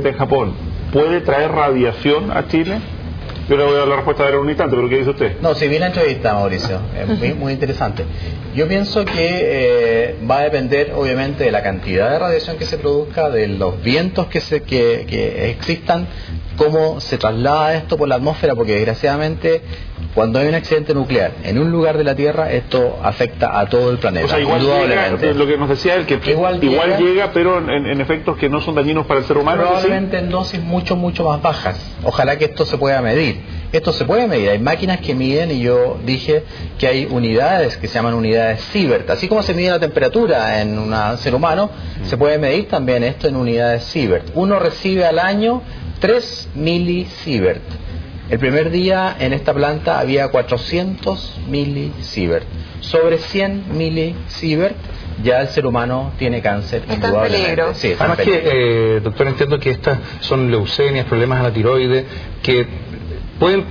en Japón puede traer radiación a Chile? Yo le voy a dar la respuesta en un instante, pero ¿qué dice usted? No, si vi la entrevista, Mauricio, es muy interesante. Yo pienso que va a depender, obviamente, de la cantidad de radiación que se produzca, de los vientos que existan, cómo se traslada esto por la atmósfera, porque desgraciadamente, cuando hay un accidente nuclear en un lugar de la Tierra, esto afecta a todo el planeta. O sea, igual llega, lo que nos decía él, que igual llega, pero en efectos que no son dañinos para el ser humano. Probablemente en dosis mucho más bajas. Ojalá que esto se pueda medir. Esto se puede medir, hay máquinas que miden, y yo dije que hay unidades que se llaman unidades Sievert. Así como se mide la temperatura en un ser humano, se puede medir también esto en unidades Sievert. Uno recibe al año 3 milisievert. El primer día en esta planta había 400 milisievert. Sobre 100 milisievert ya el ser humano tiene cáncer. Está en peligro. Sí, además que, doctor, entiendo que estas son leucemias, problemas a la tiroides, que pueden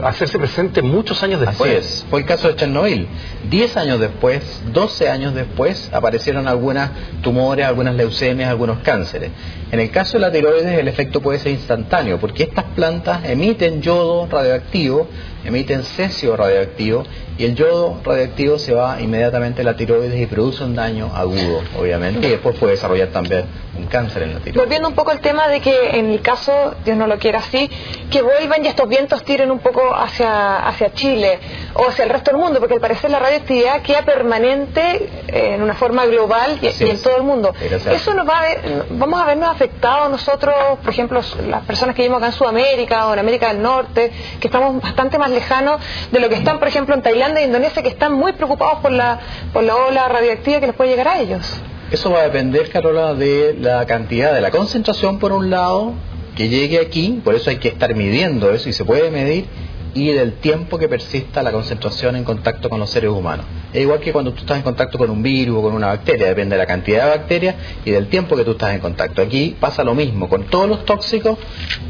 hacerse presentes muchos años después. Así es, fue el caso de Chernobyl. 10 años después, 12 años después, aparecieron algunas tumores, algunas leucemias, algunos cánceres. En el caso de la tiroides, el efecto puede ser instantáneo, porque estas plantas emiten yodo radioactivo, emiten cesio radioactivo, y el yodo radioactivo se va inmediatamente a la tiroides y produce un daño agudo, obviamente, y después puede desarrollar también un cáncer en la tiroides. Volviendo un poco al tema de que en el caso, Dios no lo quiera así, que vuelvan y estos vientos tiren un poco hacia Chile o hacia el resto del mundo, porque al parecer la radioactividad queda permanente en una forma global y en todo el mundo. Eso nos va vamos a vernos afectados nosotros, por ejemplo, las personas que vivimos acá en Sudamérica o en América del Norte, que estamos bastante más lejanos de lo que están, por ejemplo, en Tailandia e Indonesia, que están muy preocupados por la ola radioactiva que les puede llegar a ellos. Eso va a depender, Carola, de la cantidad, de la concentración por un lado, que llegue aquí, por eso hay que estar midiendo eso, y se puede medir, y del tiempo que persista la concentración en contacto con los seres humanos. Es igual que cuando tú estás en contacto con un virus o con una bacteria, depende de la cantidad de bacterias y del tiempo que tú estás en contacto. Aquí pasa lo mismo, con todos los tóxicos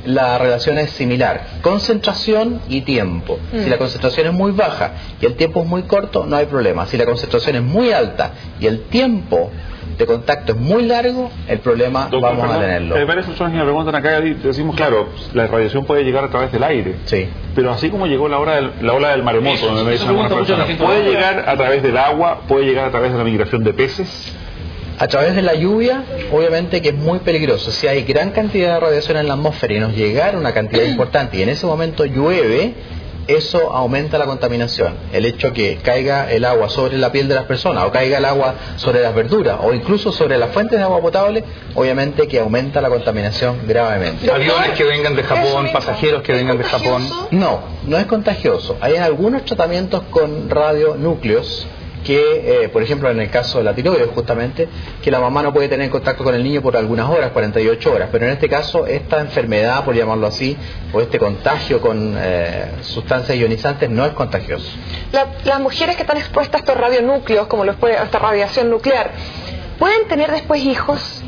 la relación es similar, concentración y tiempo. Si la concentración es muy baja y el tiempo es muy corto, no hay problema. Si la concentración es muy alta y el tiempo de contacto es muy largo, el problema vamos a tenerlo. Varias personas que me preguntan acá, decimos, claro, la radiación puede llegar a través del aire. Sí. Pero así como llegó la ola del maremoto, donde me dicen algunas personas, ¿puede llegar a través del agua? ¿Puede llegar a través de la migración de peces? A través de la lluvia, obviamente que es muy peligroso. Si hay gran cantidad de radiación en la atmósfera y nos llegara una cantidad importante y en ese momento llueve, eso aumenta la contaminación. El hecho que caiga el agua sobre la piel de las personas, o caiga el agua sobre las verduras, o incluso sobre las fuentes de agua potable, obviamente que aumenta la contaminación gravemente. ¿Aviones que vengan de Japón, pasajeros que vengan de Japón? No, no es contagioso. Hay algunos tratamientos con radionúcleos que, por ejemplo, en el caso de la tiroides, justamente, que la mamá no puede tener contacto con el niño por algunas horas, 48 horas, pero en este caso, esta enfermedad, por llamarlo así, o este contagio con sustancias ionizantes, no es contagioso. Las mujeres que están expuestas a estos radionúcleos, como a esta radiación nuclear, ¿pueden tener después hijos?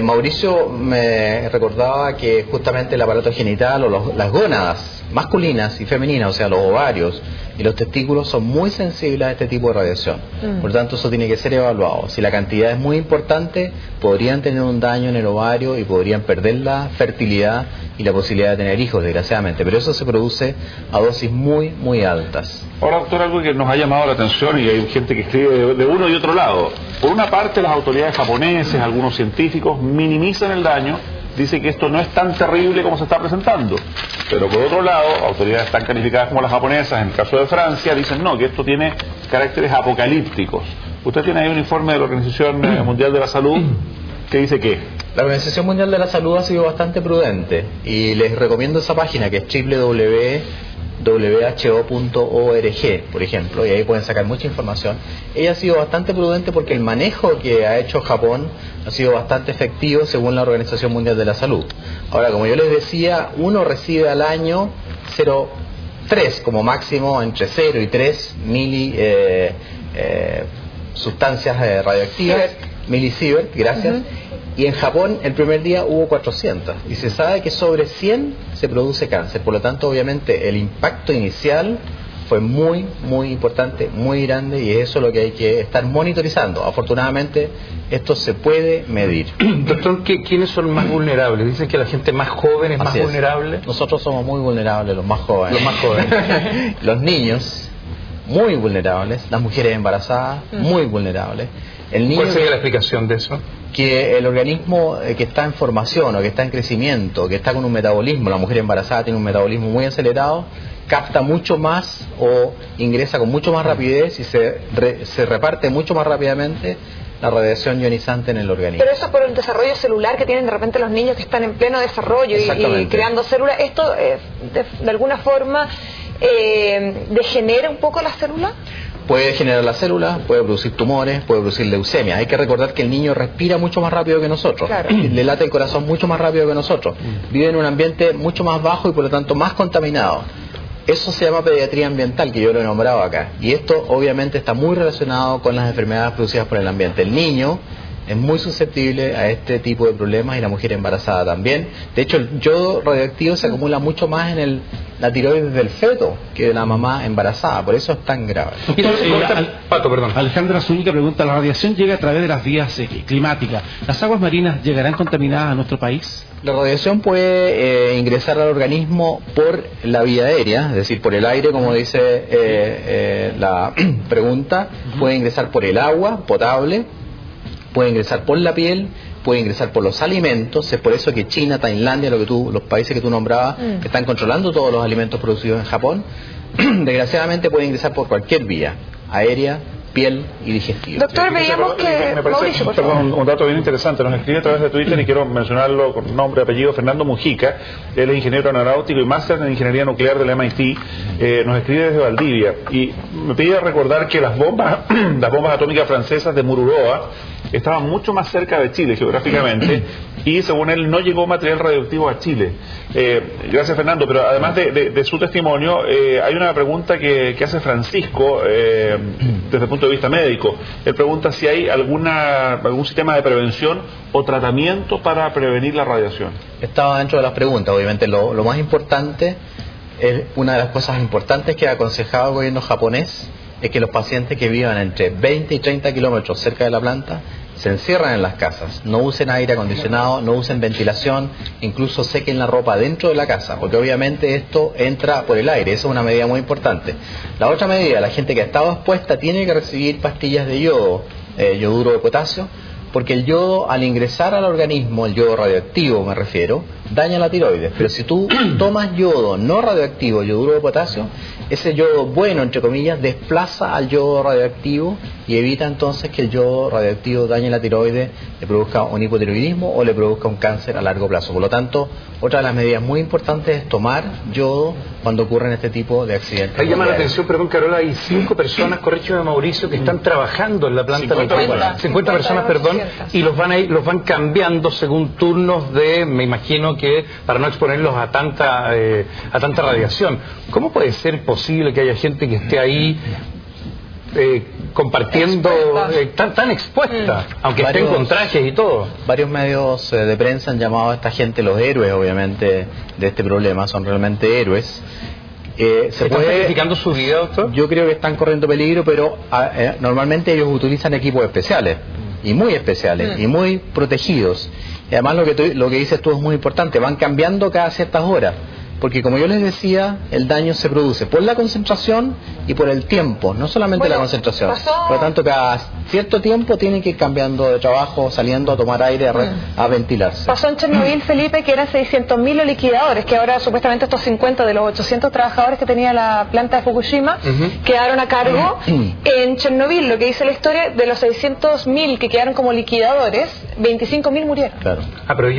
Mauricio me recordaba que justamente el aparato genital o las gónadas masculinas y femeninas, o sea, los ovarios y los testículos, son muy sensibles a este tipo de radiación. Por lo tanto, eso tiene que ser evaluado. Si la cantidad es muy importante, podrían tener un daño en el ovario y podrían perder la fertilidad y la posibilidad de tener hijos, desgraciadamente. Pero eso se produce a dosis muy altas. Ahora, doctor, algo que nos ha llamado la atención, y hay gente que escribe de uno y otro lado. Por una parte, las autoridades japonesas, algunos científicos, minimizan el daño, dicen que esto no es tan terrible como se está presentando. Pero por otro lado, autoridades tan calificadas como las japonesas, en el caso de Francia, dicen no, que esto tiene caracteres apocalípticos. Usted tiene ahí un informe de la Organización Mundial de la Salud que dice que la Organización Mundial de la Salud ha sido bastante prudente, y les recomiendo esa página que es www.who.org, por ejemplo, y ahí pueden sacar mucha información. Ella ha sido bastante prudente porque el manejo que ha hecho Japón ha sido bastante efectivo según la Organización Mundial de la Salud. Ahora, como yo les decía, uno recibe al año 0,3 como máximo, entre 0 y 3 sustancias radioactivas, milisievert, gracias. Y en Japón el primer día hubo 400, y se sabe que sobre 100 se produce cáncer. Por lo tanto, obviamente, el impacto inicial fue muy importante, muy grande, y eso es lo que hay que estar monitorizando. Afortunadamente esto se puede medir. Doctor, ¿quiénes son más vulnerables? Dicen que la gente más joven es más vulnerable. Nosotros somos muy vulnerables, los más jóvenes. Los más jóvenes. Los niños, muy vulnerables. Las mujeres embarazadas, muy vulnerables. ¿Cuál sería la explicación de eso? Que el organismo que está en formación o que está en crecimiento, que está con un metabolismo, la mujer embarazada tiene un metabolismo muy acelerado, capta mucho más o ingresa con mucho más rapidez y se reparte mucho más rápidamente la radiación ionizante en el organismo. Pero eso es por el desarrollo celular que tienen de repente los niños que están en pleno desarrollo y creando células. ¿Esto de alguna forma degenera un poco la célula? Puede generar la célula, puede producir tumores, puede producir leucemia. Hay que recordar que el niño respira mucho más rápido que nosotros, claro. Le late el corazón mucho más rápido que nosotros, vive en un ambiente mucho más bajo y por lo tanto más contaminado. Eso se llama pediatría ambiental, que yo lo he nombrado acá, y esto obviamente está muy relacionado con las enfermedades producidas por el ambiente. El niño es muy susceptible a este tipo de problemas y la mujer embarazada también. De hecho, el yodo radioactivo se acumula mucho más en la tiroides del feto que de la mamá embarazada, por eso es tan grave. Pato, perdón. Alejandra Zúñiga pregunta: ¿la radiación llega a través de las vías climáticas? ¿Las aguas marinas llegarán contaminadas a nuestro país? La radiación puede ingresar al organismo por la vía aérea, es decir, por el aire, como dice la pregunta, puede ingresar por el agua potable, puede ingresar por la piel, puede ingresar por los alimentos. Es por eso que China, Tailandia, los países que tú nombrabas, están controlando todos los alimentos producidos en Japón. Desgraciadamente puede ingresar por cualquier vía, aérea, piel y digestivo. Doctor, veíamos que... Me parece, un dato bien interesante. Nos escribe a través de Twitter y quiero mencionarlo con nombre y apellido: Fernando Mujica. Él es ingeniero aeronáutico y máster en ingeniería nuclear del MIT. Nos escribe desde Valdivia y me pide recordar que las bombas atómicas francesas de Mururoa estaban mucho más cerca de Chile geográficamente y según él no llegó material radioactivo a Chile. Gracias, Fernando, pero además de su testimonio hay una pregunta que hace Francisco desde el punto de vista médico. Él pregunta si hay algún sistema de prevención o tratamiento para prevenir la radiación. Estaba dentro de las preguntas. Obviamente lo más importante, una de las cosas importantes que ha aconsejado el gobierno japonés es que los pacientes que vivan entre 20 y 30 kilómetros cerca de la planta se encierran en las casas, no usen aire acondicionado, no usen ventilación, incluso sequen la ropa dentro de la casa, porque obviamente esto entra por el aire. Esa es una medida muy importante. La otra medida: la gente que ha estado expuesta tiene que recibir pastillas de yodo, yoduro de potasio, porque el yodo, al ingresar al organismo, el yodo radioactivo me refiero, daña la tiroides. Pero si tú tomas yodo no radioactivo, yoduro de potasio, ese yodo bueno, entre comillas, desplaza al yodo radioactivo y evita entonces que el yodo radioactivo dañe la tiroides, le produzca un hipotiroidismo o le produzca un cáncer a largo plazo. Por lo tanto, otra de las medidas muy importantes es tomar yodo cuando ocurren este tipo de accidentes. Ahí llama la atención, perdón, Carola, hay 5 personas, corrígeme Mauricio, que están trabajando en la planta. 50 personas, perdón, y los van cambiando según turnos de, me imagino que para no exponerlos a tanta radiación. ¿Cómo puede ser posible que haya gente que esté ahí compartiendo tan expuesta, aunque estén con trajes y todo? Varios medios de prensa han llamado a esta gente los héroes, obviamente, de este problema. Son realmente héroes. ¿Están sacrificando su vida, doctor? Yo creo que están corriendo peligro, pero normalmente ellos utilizan equipos especiales, y muy especiales, y muy protegidos. Y además lo que dices tú es muy importante: van cambiando cada ciertas horas. Porque, como yo les decía, el daño se produce por la concentración y por el tiempo, no solamente la concentración. Por lo tanto, cada cierto tiempo tienen que ir cambiando de trabajo, saliendo a tomar aire, a ventilarse. Pasó en Chernobyl, Felipe, que eran 600.000 los liquidadores, que ahora supuestamente estos 50 de los 800 trabajadores que tenía la planta de Fukushima quedaron a cargo. En Chernobyl, lo que dice la historia, de los 600.000 que quedaron como liquidadores, 25.000 murieron. Claro.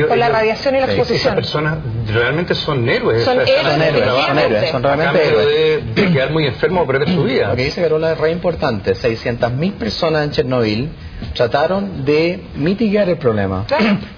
Por la radiación y la exposición. Esas personas realmente son héroes. Son héroes, son realmente héroes. De quedar muy enfermo o perder su vida. Lo que dice Carola es re importante. 600.000 personas en Chernobyl trataron de mitigar el problema.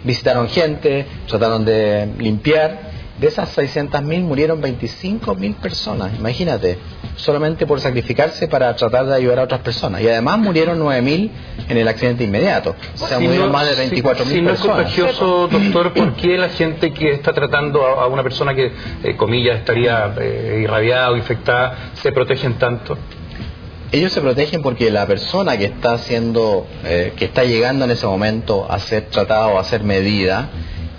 Visitaron gente, trataron de limpiar, De esas 600.000 murieron 25.000 personas, imagínate, solamente por sacrificarse para tratar de ayudar a otras personas. Y además murieron 9.000 en el accidente inmediato. O sea, murieron más de 24.000 personas. Si no es contagioso, doctor, ¿por qué la gente que está tratando a una persona que, comillas, estaría irradiada o infectada, se protegen tanto? Ellos se protegen porque la persona que está haciendo, que está llegando en ese momento a ser tratado, a ser medida,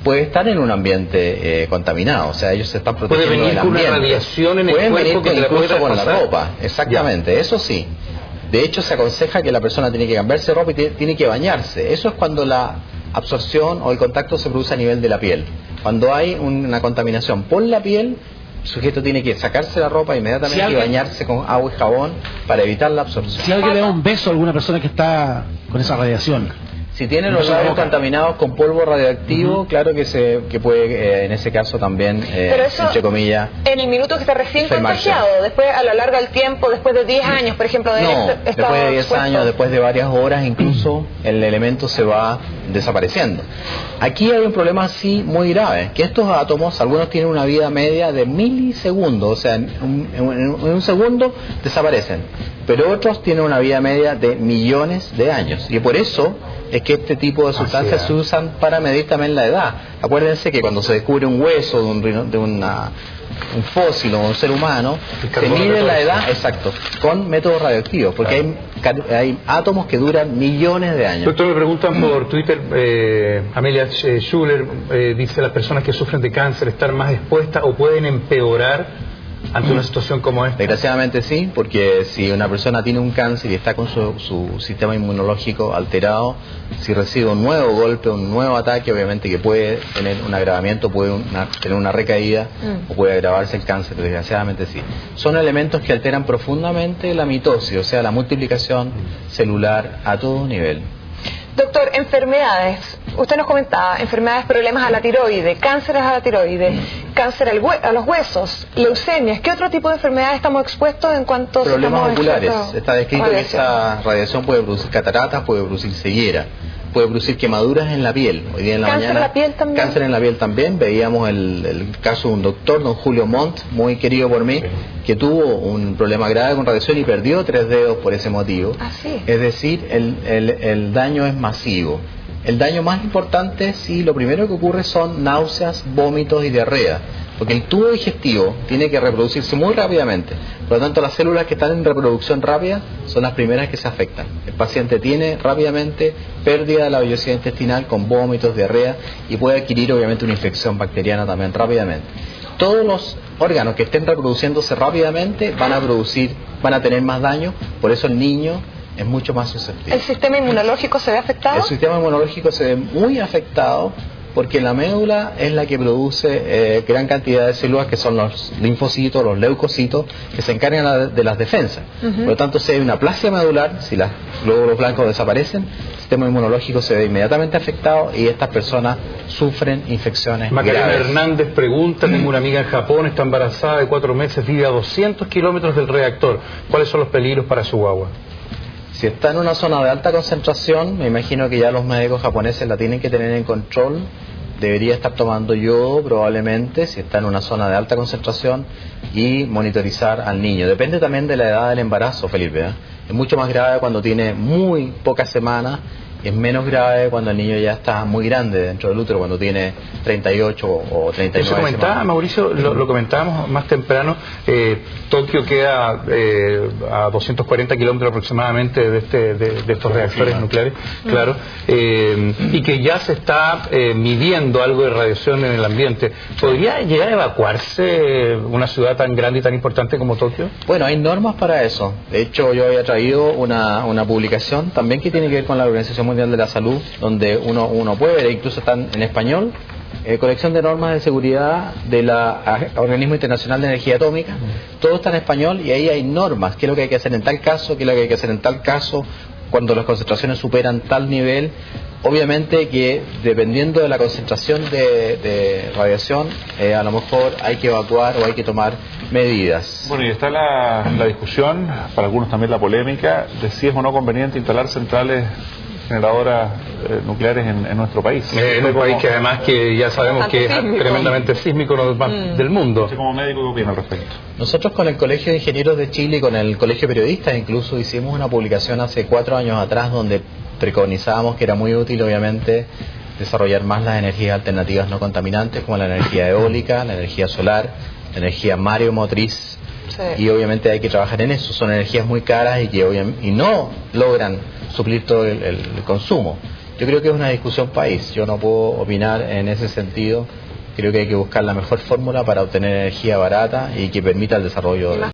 puede estar en un ambiente contaminado, o sea, ellos se están protegiendo del ambiente. Puede venir con una radiación en el cuerpo, pueden venir que incluso con la ropa, exactamente, eso sí. De hecho, se aconseja que la persona tiene que cambiarse de ropa y tiene que bañarse. Eso es cuando la absorción o el contacto se produce a nivel de la piel. Cuando hay una contaminación por la piel, el sujeto tiene que sacarse la ropa inmediatamente y bañarse con agua y jabón para evitar la absorción. Si alguien le da un beso a alguna persona que está con esa radiación, si tiene los labios contaminados con polvo radioactivo, claro que puede, en ese caso también, pero eso, entre comillas, en el minuto que está recién contagiado, después a lo largo del tiempo, después de 10 años, por ejemplo, de después de 10 años, después de varias horas incluso, el elemento se va desapareciendo. Aquí hay un problema así muy grave, que estos átomos, algunos tienen una vida media de milisegundos, o sea, en un segundo desaparecen, pero otros tienen una vida media de millones de años, y por eso es que este tipo de sustancias se usan para medir también la edad. Acuérdense que cuando se descubre un hueso de un fósil o un ser humano, se mide la edad, exacto, con métodos radioactivos, porque hay átomos que duran millones de años. Doctor, me preguntan por Twitter, Amelia Schuller dice: las personas que sufren de cáncer están más expuestas o pueden empeorar ante una situación como esta. Desgraciadamente sí, porque si una persona tiene un cáncer y está con su sistema inmunológico alterado, si recibe un nuevo golpe, un nuevo ataque, obviamente que puede tener un agravamiento, puede tener una recaída o puede agravarse el cáncer, desgraciadamente sí. Son elementos que alteran profundamente la mitosis, o sea, la multiplicación celular a todo nivel. Doctor, enfermedades. Usted nos comentaba, enfermedades, problemas a la tiroide, cánceres a la tiroide, cáncer a los huesos, leucemias. ¿Qué otro tipo de enfermedades estamos expuestos en cuanto a problemas oculares? Está descrito que esta radiación puede producir cataratas, puede producir ceguera, puede producir quemaduras en la piel. Hoy día en la ¿Cáncer mañana, en la piel también? Cáncer en la piel también. Veíamos el caso de un doctor, don Julio Montt, muy querido por mí, que tuvo un problema grave con radiación y perdió 3 dedos por ese motivo. Es decir, el daño es masivo. El daño más importante, sí, lo primero que ocurre son náuseas, vómitos y diarrea, porque el tubo digestivo tiene que reproducirse muy rápidamente. Por lo tanto, las células que están en reproducción rápida son las primeras que se afectan. El paciente tiene rápidamente pérdida de la vellosidad intestinal con vómitos, diarrea, y puede adquirir obviamente una infección bacteriana también rápidamente. Todos los órganos que estén reproduciéndose rápidamente van a tener más daño, por eso el niño es mucho más susceptible. ¿El sistema inmunológico se ve afectado? El sistema inmunológico se ve muy afectado porque la médula es la que produce gran cantidad de células que son los linfocitos, los leucocitos, que se encargan de las defensas. Por lo tanto, si hay una aplasia medular, si los glóbulos blancos desaparecen, el sistema inmunológico se ve inmediatamente afectado y estas personas sufren infecciones Macarena graves. Hernández pregunta: tengo una amiga en Japón, está embarazada de 4 meses, vive a 200 kilómetros del reactor. ¿Cuáles son los peligros para su guagua? Si está en una zona de alta concentración, me imagino que ya los médicos japoneses la tienen que tener en control. Debería estar tomando yodo probablemente, si está en una zona de alta concentración, y monitorizar al niño. Depende también de la edad del embarazo, Felipe. Es mucho más grave cuando tiene muy pocas semanas, y es menos grave cuando el niño ya está muy grande dentro del útero, cuando tiene 38 o 39 Eso comentaba, semanas. Mauricio, lo comentábamos más temprano. Tokio queda a 240 kilómetros aproximadamente de estos reactores nucleares, claro, y que ya se está midiendo algo de radiación en el ambiente. ¿Podría llegar a evacuarse una ciudad tan grande y tan importante como Tokio? Bueno, hay normas para eso. De hecho, yo había traído una publicación también que tiene que ver con la Organización Mundial de la Salud, donde uno puede ver, incluso están en español, colección de normas de seguridad del Organismo Internacional de Energía Atómica. Todo está en español y ahí hay normas, qué es lo que hay que hacer en tal caso, qué es lo que hay que hacer en tal caso, cuando las concentraciones superan tal nivel. Obviamente que dependiendo de la concentración de radiación, a lo mejor hay que evacuar o hay que tomar medidas. Bueno, y está la discusión, para algunos también la polémica, de si es o no conveniente instalar centrales generadoras nucleares en nuestro país. En un país que además que ya sabemos que es tremendamente sísmico del mundo. Como médico, ¿qué opina al respecto? Nosotros con el Colegio de Ingenieros de Chile y con el Colegio de Periodistas incluso hicimos una publicación hace 4 años atrás donde preconizábamos que era muy útil obviamente desarrollar más las energías alternativas no contaminantes como la energía eólica, la energía solar, la energía mareomotriz. Sí. Y obviamente hay que trabajar en eso. Son energías muy caras y no logran suplir todo el consumo. Yo creo que es una discusión país. Yo no puedo opinar en ese sentido. Creo que hay que buscar la mejor fórmula para obtener energía barata y que permita el desarrollo